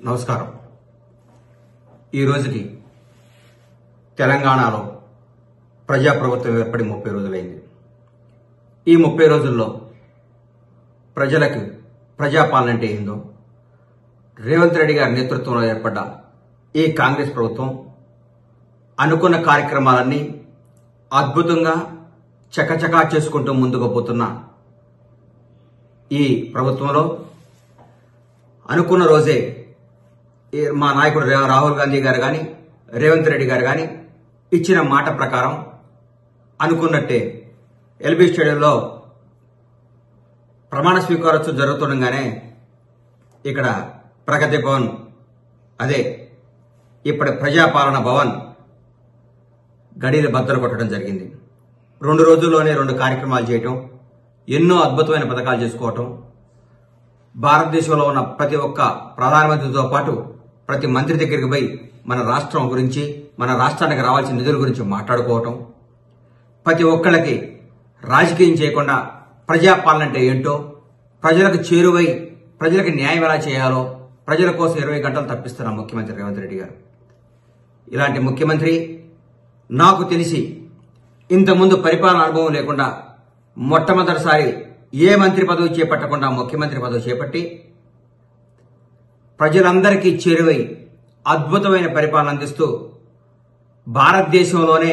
నమస్కారం. ఈ రోజుకి తెలంగాణలో ప్రజాప్రభుత్వం ఏర్పడి 30 రోజులైంది. ఈ 30 రోజుల్లో ప్రజలకు ప్రజాపాలన అంటే ఏందో, రేవంత్ రెడ్డి గారి నేతృత్వంలో ఏర్పడ్డ ఈ కాంగ్రెస్ ప్రభుత్వం అనుకున్న కార్యక్రమాలన్నీ అద్భుతంగా చకచకా చేసుకుంటూ ముందుకు పోతున్న ఈ ప్రభుత్వంలో అనుకున్న రోజే మా నాయకుడు రాహుల్ గాంధీ గారు కానీ రేవంత్ రెడ్డి గారు కానీ ఇచ్చిన మాట ప్రకారం అనుకున్నట్టే ఎల్బీ స్టేడియంలో ప్రమాణ స్వీకారోత్సవం జరుగుతుండగానే ఇక్కడ ప్రగతి భవన్, అదే ఇప్పటి ప్రజాపాలన భవన్ గడిలు బద్దలు కొట్టడం జరిగింది. 2 రోజుల్లోనే 2 కార్యక్రమాలు చేయటం, ఎన్నో అద్భుతమైన పథకాలు చేసుకోవటం, భారతదేశంలో ఉన్న ప్రతి ఒక్క ప్రధానమంత్రితో పాటు ప్రతి మంత్రి దగ్గరికి పోయి మన రాష్ట్రం గురించి, మన రాష్ట్రానికి రావాల్సిన నిధుల గురించి మాట్లాడుకోవటం, ప్రతి ఒక్కళ్ళకి రాజకీయం చేయకుండా ప్రజాపాలన అంటే ఏంటో, ప్రజలకు చేరువై ప్రజలకు న్యాయం ఎలా చేయాలో ప్రజల కోసం 20 గంటలు తప్పిస్తున్న ముఖ్యమంత్రి రేవంత్ రెడ్డి గారు. ఇలాంటి ముఖ్యమంత్రి నాకు తెలిసి ఇంతకుముందు పరిపాలన అనుభవం లేకుండా మొట్టమొదటిసారి ఏ మంత్రి పదవి చేపట్టకుండా ముఖ్యమంత్రి పదవి చేపట్టి ప్రజలందరికీ చేరువై అద్భుతమైన పరిపాలన అందిస్తూ భారతదేశంలోనే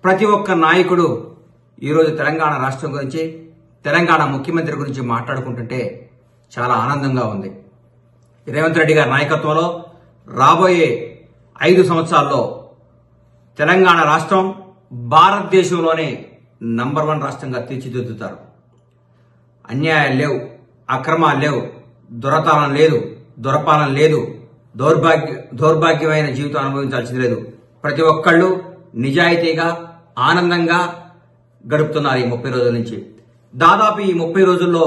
ప్రతి ఒక్క నాయకుడు ఈరోజు తెలంగాణ రాష్ట్రం గురించి, తెలంగాణ ముఖ్యమంత్రి గురించి మాట్లాడుకుంటుంటే చాలా ఆనందంగా ఉంది. రేవంత్ రెడ్డి గారి నాయకత్వంలో రాబోయే 5 సంవత్సరాల్లో తెలంగాణ రాష్ట్రం భారతదేశంలోనే నంబర్ 1 రాష్ట్రంగా తీర్చిదిద్దుతారు. అన్యాయాలు లేవు, అక్రమాలు లేవు, దురపాలన లేదు, దౌర్భాగ్యమైన జీవితం అనుభవించాల్సింది లేదు. ప్రతి ఒక్కళ్ళు నిజాయితీగా ఆనందంగా గడుపుతున్నారు ఈ 30 రోజుల నుంచి. దాదాపు ఈ 30 రోజుల్లో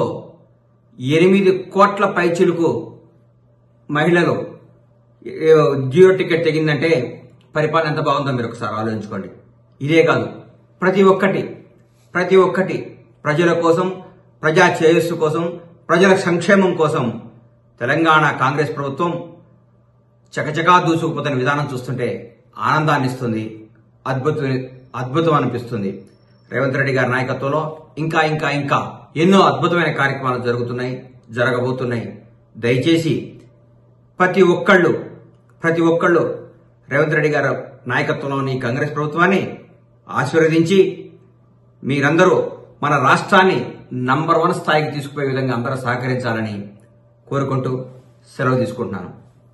8 కోట్ల పైచిలుకు మహిళలు జియో టికెట్ తెగిందంటే పరిపాలన ఎంత బాగుందో మీరు ఒకసారి ఆలోచించుకోండి. ఇదే కాదు, ప్రతి ఒక్కటి ప్రజల కోసం, ప్రజా శ్రేయస్సు కోసం, ప్రజల సంక్షేమం కోసం తెలంగాణ కాంగ్రెస్ ప్రభుత్వం చకచకా దూసుకుపోతున్న విధానం చూస్తుంటే ఆనందాన్ని ఇస్తుంది, అద్భుతం అనిపిస్తుంది. రేవంత్ రెడ్డి గారి నాయకత్వంలో ఇంకా ఎన్నో అద్భుతమైన కార్యక్రమాలు జరగబోతున్నాయి. దయచేసి ప్రతి ఒక్కళ్ళు రేవంత్ రెడ్డి గారి నాయకత్వంలోని కాంగ్రెస్ ప్రభుత్వాన్ని ఆశీర్వదించి మీరందరూ మన రాష్ట్రాన్ని నంబర్ 1 స్థాయికి తీసుకుపోయే విధంగా అందరూ సహకరించాలని కోరుకుంటూ సెలవు తీసుకుంటున్నాను.